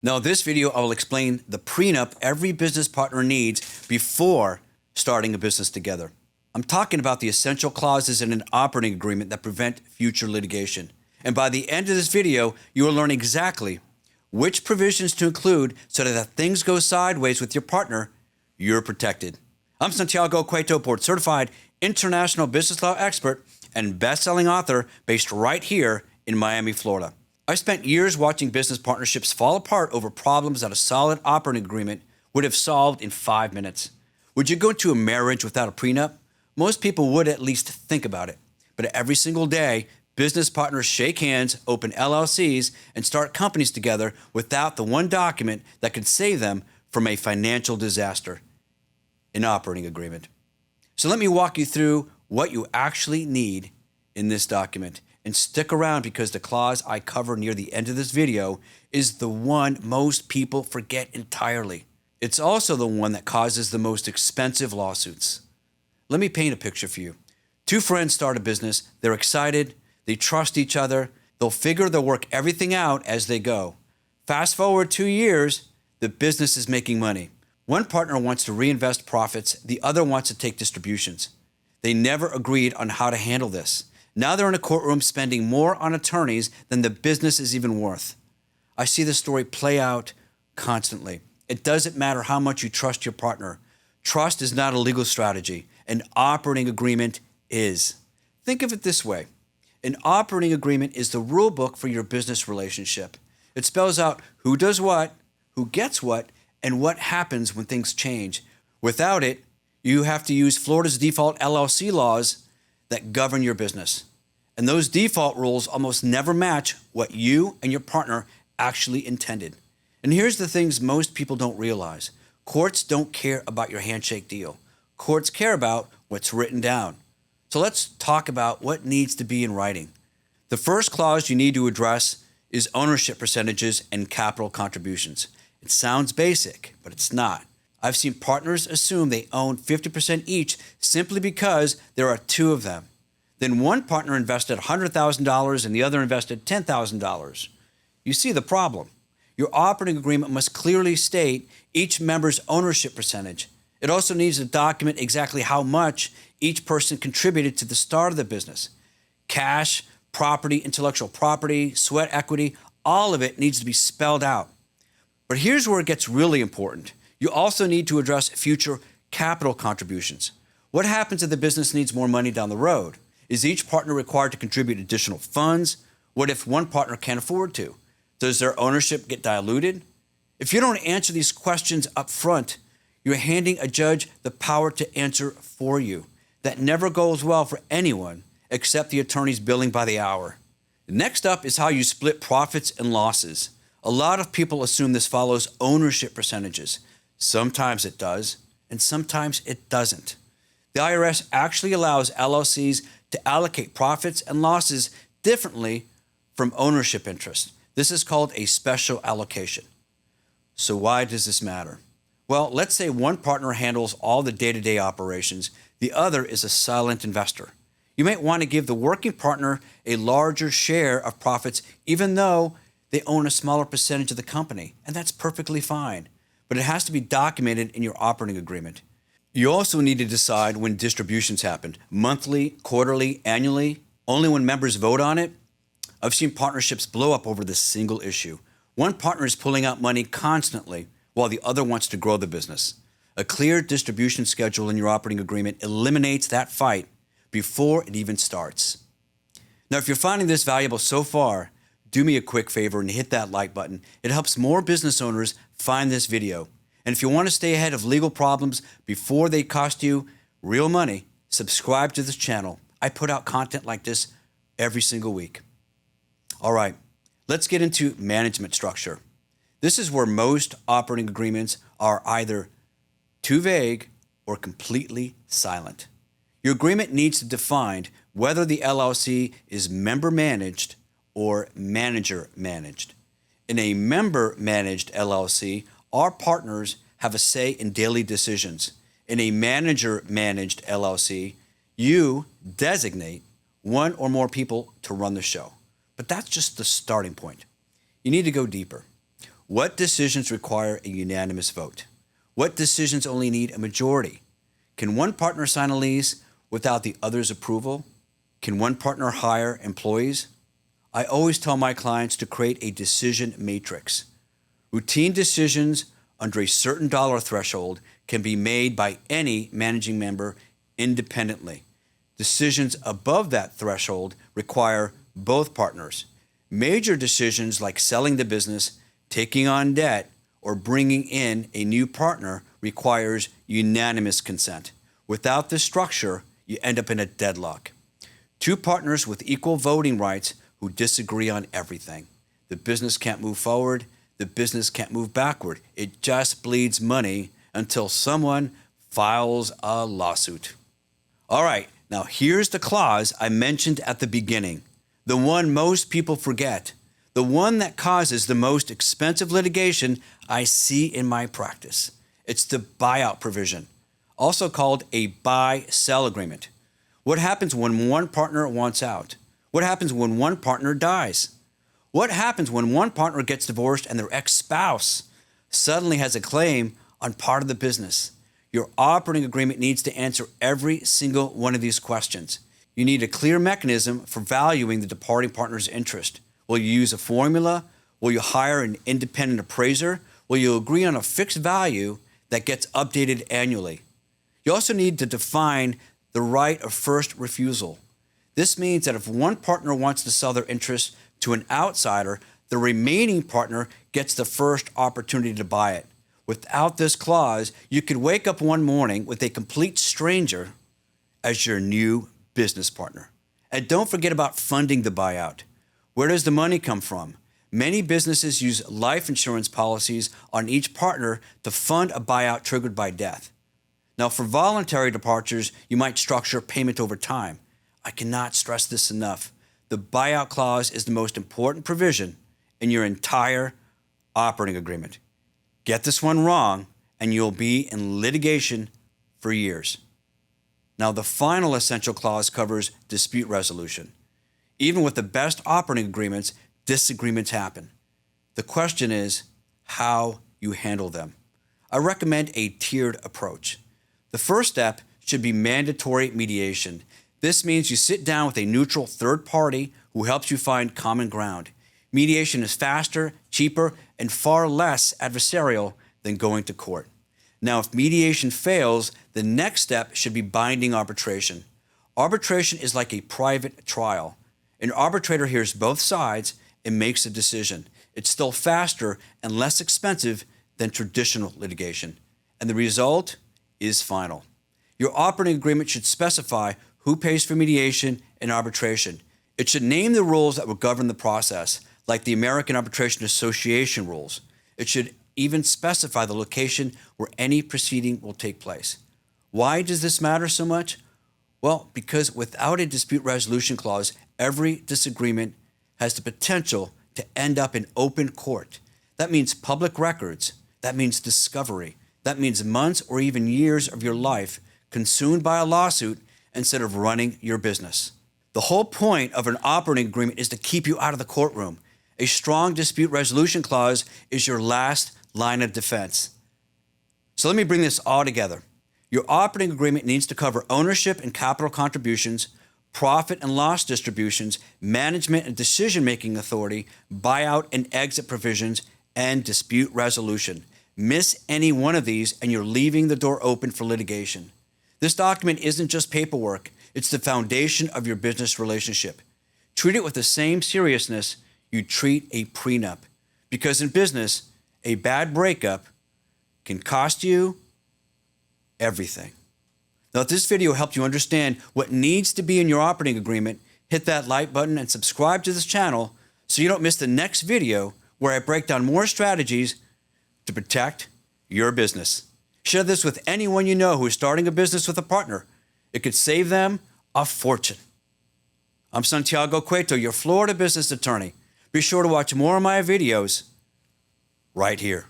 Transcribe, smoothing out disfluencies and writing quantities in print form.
Now, in this video, I will explain the prenup every business partner needs before starting a business together. I'm talking about the essential clauses in an operating agreement that prevent future litigation. And by the end of this video, you will learn exactly which provisions to include so that if things go sideways with your partner, you're protected. I'm Santiago, Cueto, board certified international business law expert and best-selling author based right here in Miami, Florida. I spent years watching business partnerships fall apart over problems that a solid operating agreement would have solved in 5 minutes. Would you go into a marriage without a prenup? Most people would at least think about it. But every single day, business partners shake hands, open LLCs, and start companies together without the one document that could save them from a financial disaster, an operating agreement. So let me walk you through what you actually need in this document. And stick around because the clause I cover near the end of this video is the one most people forget entirely. It's also the one that causes the most expensive lawsuits. Let me paint a picture for you. Two friends start a business. They're excited. They trust each other. They'll work everything out as they go. Fast forward 2 years, the business is making money. One partner wants to reinvest profits. The other wants to take distributions. They never agreed on how to handle this. Now they're in a courtroom spending more on attorneys than the business is even worth. I see this story play out constantly. It doesn't matter how much you trust your partner. Trust is not a legal strategy. An operating agreement is. Think of it this way. An operating agreement is the rule book for your business relationship. It spells out who does what, who gets what, and what happens when things change. Without it, you have to use Florida's default LLC laws that govern your business. And those default rules almost never match what you and your partner actually intended. And here's the things most people don't realize. Courts don't care about your handshake deal. Courts care about what's written down. So let's talk about what needs to be in writing. The first clause you need to address is ownership percentages and capital contributions. It sounds basic, but it's not. I've seen partners assume they own 50% each simply because there are two of them. Then one partner invested $100,000 and the other invested $10,000. You see the problem. Your operating agreement must clearly state each member's ownership percentage. It also needs to document exactly how much each person contributed to the start of the business. Cash, property, intellectual property, sweat equity, all of it needs to be spelled out. But here's where it gets really important. You also need to address future capital contributions. What happens if the business needs more money down the road? Is each partner required to contribute additional funds? What if one partner can't afford to? Does their ownership get diluted? If you don't answer these questions up front, you're handing a judge the power to answer for you. That never goes well for anyone except the attorneys billing by the hour. Next up is how you split profits and losses. A lot of people assume this follows ownership percentages. Sometimes it does, and sometimes it doesn't. The IRS actually allows LLCs to allocate profits and losses differently from ownership interest. This is called a special allocation. So why does this matter? Well, let's say one partner handles all the day-to-day operations. The other is a silent investor. You might want to give the working partner a larger share of profits even though they own a smaller percentage of the company, and that's perfectly fine. But it has to be documented in your operating agreement. You also need to decide when distributions happen, monthly, quarterly, annually, only when members vote on it. I've seen partnerships blow up over this single issue. One partner is pulling out money constantly while the other wants to grow the business. A clear distribution schedule in your operating agreement eliminates that fight before it even starts. Now, if you're finding this valuable so far, do me a quick favor and hit that like button. It helps more business owners find this video. And if you want to stay ahead of legal problems before they cost you real money, subscribe to this channel. I put out content like this every single week. All right, let's get into management structure. This is where most operating agreements are either too vague or completely silent. Your agreement needs to define whether the LLC is member managed or manager managed. In a member managed LLC, our partners have a say in daily decisions. In a manager managed LLC, you designate one or more people to run the show. But that's just the starting point. You need to go deeper. What decisions require a unanimous vote? What decisions only need a majority? Can one partner sign a lease without the other's approval? Can one partner hire employees? I always tell my clients to create a decision matrix. Routine decisions under a certain dollar threshold can be made by any managing member independently. Decisions above that threshold require both partners. Major decisions like selling the business, taking on debt, or bringing in a new partner requires unanimous consent. Without this structure, you end up in a deadlock. Two partners with equal voting rights who disagree on everything. The business can't move forward. The business can't move backward. It just bleeds money until someone files a lawsuit. All right, now here's the clause I mentioned at the beginning, the one most people forget, the one that causes the most expensive litigation I see in my practice. It's the buyout provision, also called a buy-sell agreement. What happens when one partner wants out? What happens when one partner dies? What happens when one partner gets divorced and their ex-spouse suddenly has a claim on part of the business? Your operating agreement needs to answer every single one of these questions. You need a clear mechanism for valuing the departing partner's interest. Will you use a formula? Will you hire an independent appraiser? Will you agree on a fixed value that gets updated annually? You also need to define the right of first refusal. This means that if one partner wants to sell their interest to an outsider, the remaining partner gets the first opportunity to buy it. Without this clause, you could wake up one morning with a complete stranger as your new business partner. And don't forget about funding the buyout. Where does the money come from? Many businesses use life insurance policies on each partner to fund a buyout triggered by death. Now, for voluntary departures, you might structure payment over time. I cannot stress this enough. The buyout clause is the most important provision in your entire operating agreement. Get this one wrong, and you'll be in litigation for years. Now, the final essential clause covers dispute resolution. Even with the best operating agreements, disagreements happen. The question is how you handle them. I recommend a tiered approach. The first step should be mandatory mediation. This means you sit down with a neutral third party who helps you find common ground. Mediation is faster, cheaper, and far less adversarial than going to court. Now, if mediation fails, the next step should be binding arbitration. Arbitration is like a private trial. An arbitrator hears both sides and makes a decision. It's still faster and less expensive than traditional litigation. And the result is final. Your operating agreement should specify who pays for mediation and arbitration. It should name the rules that will govern the process, like the American Arbitration Association rules. It should even specify the location where any proceeding will take place. Why does this matter so much? Well, because without a dispute resolution clause, every disagreement has the potential to end up in open court. That means public records. That means discovery. That means months or even years of your life consumed by a lawsuit instead of running your business. The whole point of an operating agreement is to keep you out of the courtroom. A strong dispute resolution clause is your last line of defense. So let me bring this all together. Your operating agreement needs to cover ownership and capital contributions, profit and loss distributions, management and decision-making authority, buyout and exit provisions, and dispute resolution. Miss any one of these and you're leaving the door open for litigation. This document isn't just paperwork. It's the foundation of your business relationship. Treat it with the same seriousness you treat a prenup. Because in business, a bad breakup can cost you everything. Now, if this video helped you understand what needs to be in your operating agreement, hit that like button and subscribe to this channel so you don't miss the next video where I break down more strategies to protect your business. Share this with anyone you know who is starting a business with a partner. It could save them a fortune. I'm Santiago Cueto, your Florida business attorney. Be sure to watch more of my videos right here.